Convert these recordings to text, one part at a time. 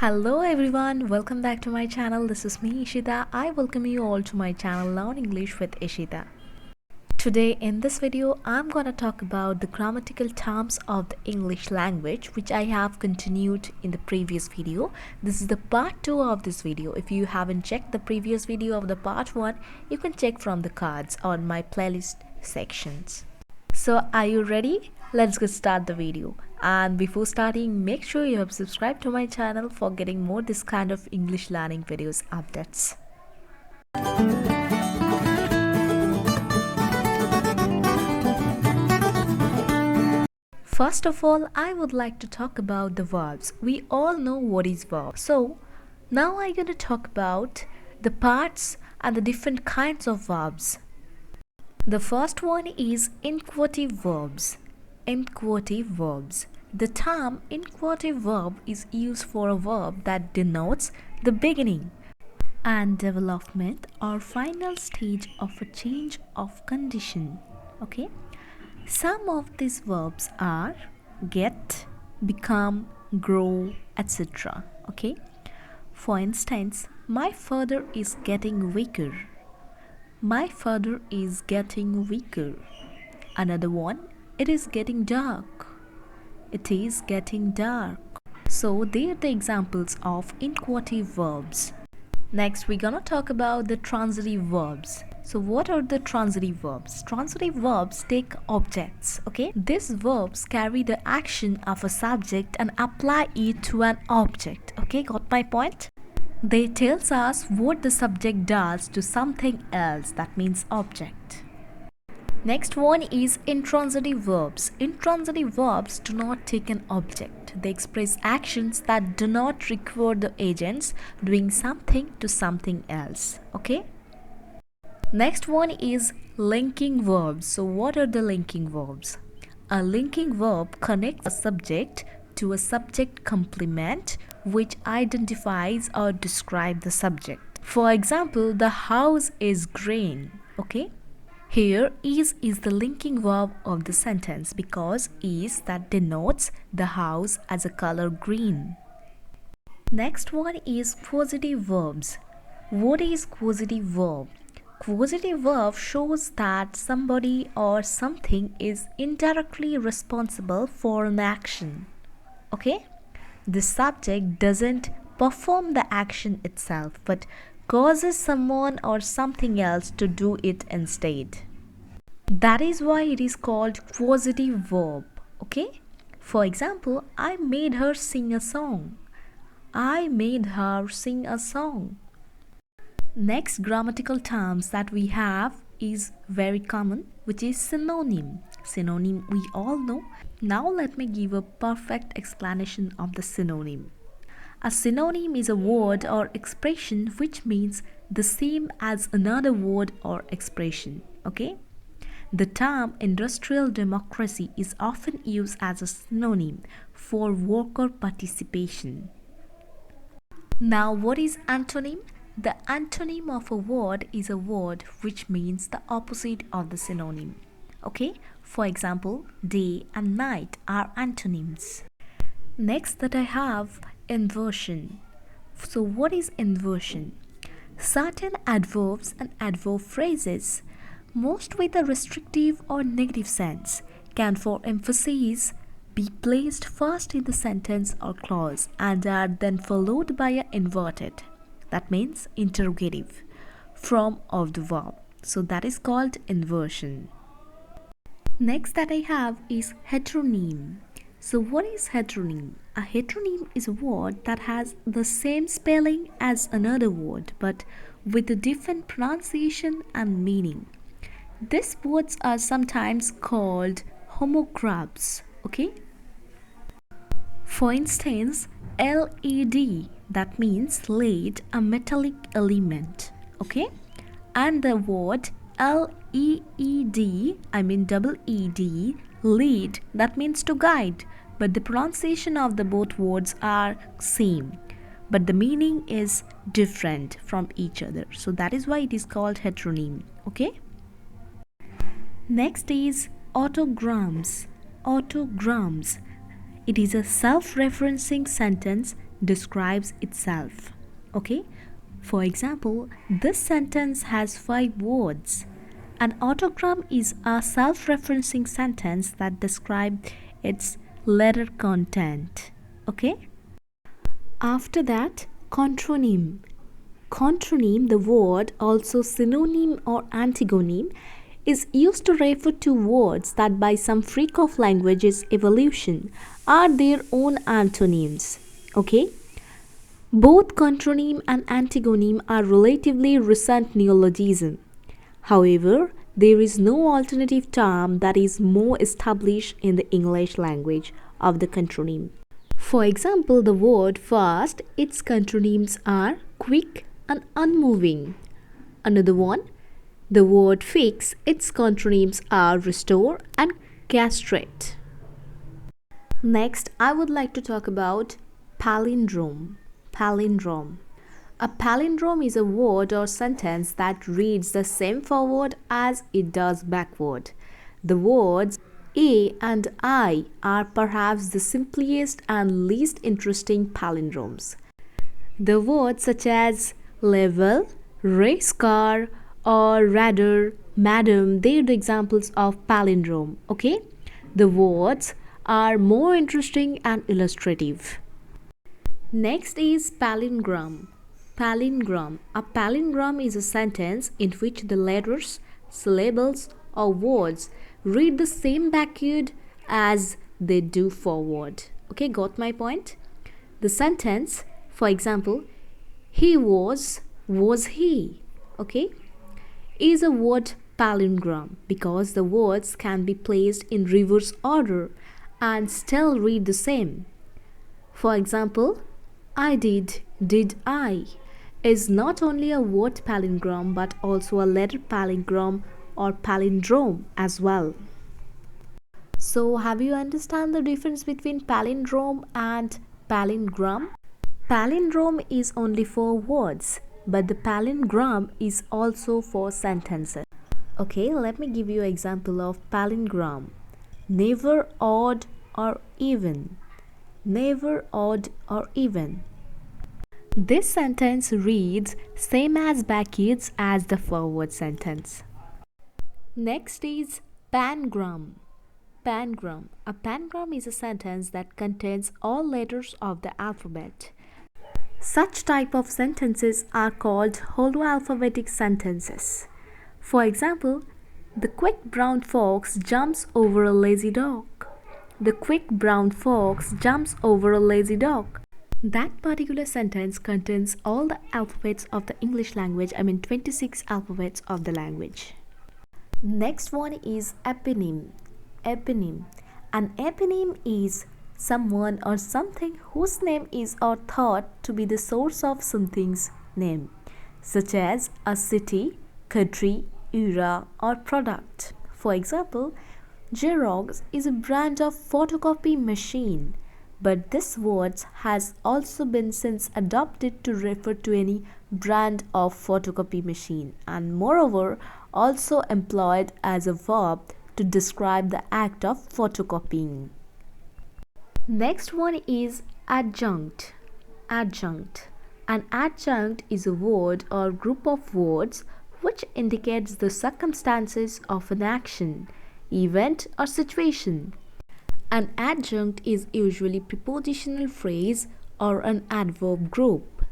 Hello everyone, welcome back to my channel. This is me Ishita. I welcome you all to my channel Learn English with Ishita. Today in this video I'm gonna talk about the grammatical terms of the English language, which I have continued in the previous video. This is the part 2 of this video. If you haven't checked the previous video of the part 1, you can check from the cards on my playlist sections. So are you ready? Let's get start the video. And before starting, make sure you have subscribed to my channel for getting more this kind of English learning videos updates. First of all, I would like to talk about the verbs. We all know what is verb. So now I'm going to talk about the parts and the different kinds of verbs. The first one is INCHOATIVE verbs. INCHOATIVE verbs. The term INCHOATIVE verb is used for a verb that denotes the beginning and development or final stage of a change of condition. Okay? Some of these verbs are get, become, grow, etc. Okay? For instance, my father is getting weaker. My father is getting weaker. Another one, it is getting dark. It is getting dark. So they are the examples of INCHOATIVE verbs. Next, we're gonna talk about the transitive verbs. So what are the transitive verbs? Transitive verbs take objects, okay? These verbs carry the action of a subject and apply it to an object, okay? Got my point? They tells us what the subject does to something else, that means object. Next one is intransitive verbs. Intransitive verbs do not take an object. They express actions that do not require the agents doing something to something else, okay? Next one is linking verbs. So what are the linking verbs? A linking verb connects a subject to a subject complement which identifies or describes the subject. For example, the house is green. Okay? Here is the linking verb of the sentence because is that denotes the house as a color green. Next one is causative verbs. What is causative verb? Causative verb shows that somebody or something is indirectly responsible for an action. Okay? The subject doesn't perform the action itself but causes someone or something else to do it instead. That is why it is called causative verb. Okay? For example, I made her sing a song. I made her sing a song. Next grammatical terms that we have is very common, which is synonym. Synonym we all know. Now let me give a perfect explanation of the synonym. A synonym is a word or expression which means the same as another word or expression. Okay? The term industrial democracy is often used as a synonym for worker participation. Now what is antonym? The antonym of a word is a word which means the opposite of the synonym. Okay? For example, day and night are antonyms. Next that I have inversion. So what is inversion? Certain adverbs and adverb phrases, most with a restrictive or negative sense, can for emphasis be placed first in the sentence or clause and are then followed by an inverted, that means interrogative, form of the verb. So that is called inversion. Next that I have is heteronym. So what is heteronym? A heteronym is a word that has the same spelling as another word but with a different pronunciation and meaning. These words are sometimes called homographs. Okay? For instance, LED, that means lead, a metallic element. Okay? And the word LEED, I mean double ED, lead, that means to guide. But the pronunciation of the both words are same. But the meaning is different from each other. So that is why it is called heteronym. Okay? Next is autograms. Autograms. It is a self-referencing sentence describes itself. Okay? For example, this sentence has 5 words. An autogram is a self-referencing sentence that describes its letter content. Okay? After that, contronym. Contronym, the word, also synonym or antonym, is used to refer to words that by some freak of language's evolution are their own antonyms. Okay? Both contronym and antonym are relatively recent neologisms. However, there is no alternative term that is more established in the English language of the contronym. For example, the word fast, its contronyms are quick and unmoving. Another one, the word fix, its contronyms are restore and castrate. Next, I would like to talk about palindrome. Palindrome. A palindrome is a word or sentence that reads the same forward as it does backward. The words A and I are perhaps the simplest and least interesting palindromes. The words such as level, race car, or rather, madam, they are the examples of palindrome. Okay? The words are more interesting and illustrative. Next is palingram. Palingram. A palingram is a sentence in which the letters, syllables, or words read the same backward as they do forward. Okay, got my point? The sentence, for example, he was he, okay, is a word palingram because the words can be placed in reverse order and still read the same. For example, I did I, is not only a word palingram but also a letter palingram or palindrome as well. So have you understand the difference between palindrome and palingram? Palindrome is only for words, but the palingram is also for sentences. Okay, let me give you an example of palingram. Never odd or even. Never odd or even. This sentence reads same as backwards as the forward sentence. Next is pangram. Pangram. A pangram is a sentence that contains all letters of the alphabet. Such type of sentences are called holoalphabetic sentences. For example, the quick brown fox jumps over a lazy dog. The quick brown fox jumps over a lazy dog. That particular sentence contains all the alphabets of the English language, 26 alphabets of the language. Next one is eponym. Eponym. An eponym is someone or something whose name is or thought to be the source of something's name, such as a city, country, era, or product. For example, Xerox is a brand of photocopy machine, but this word has also been since adopted to refer to any brand of photocopy machine and moreover also employed as a verb to describe the act of photocopying. Next one is adjunct. Adjunct. An adjunct is a word or group of words which indicates the circumstances of an action, event, or situation. An adjunct is usually prepositional phrase or an adverb group.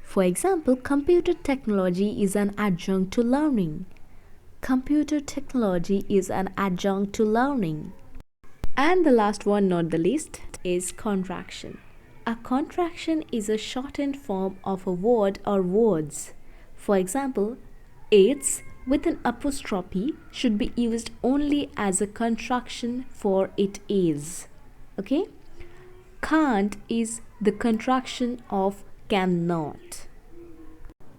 For example, computer technology is an adjunct to learning. Computer technology is an adjunct to learning. And the last one, not the least, is contraction. A contraction is a shortened form of a word or words. For example, it's with an apostrophe should be used only as a contraction for it is. Okay? Can't is the contraction of cannot.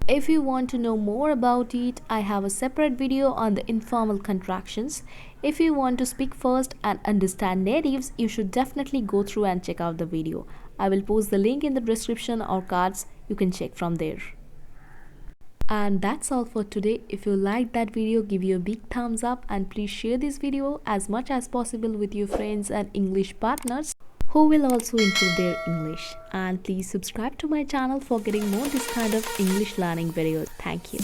If you want to know more about it, I have a separate video on the informal contractions. If you want to speak first and understand natives, you should definitely go through and check out the video. I will post the link in the description or cards. You can check from there. And that's all for today. If you liked that video, give you a big thumbs up and please share this video as much as possible with your friends and English partners who will also improve their English. And please subscribe to my channel for getting more this kind of English learning videos. Thank you.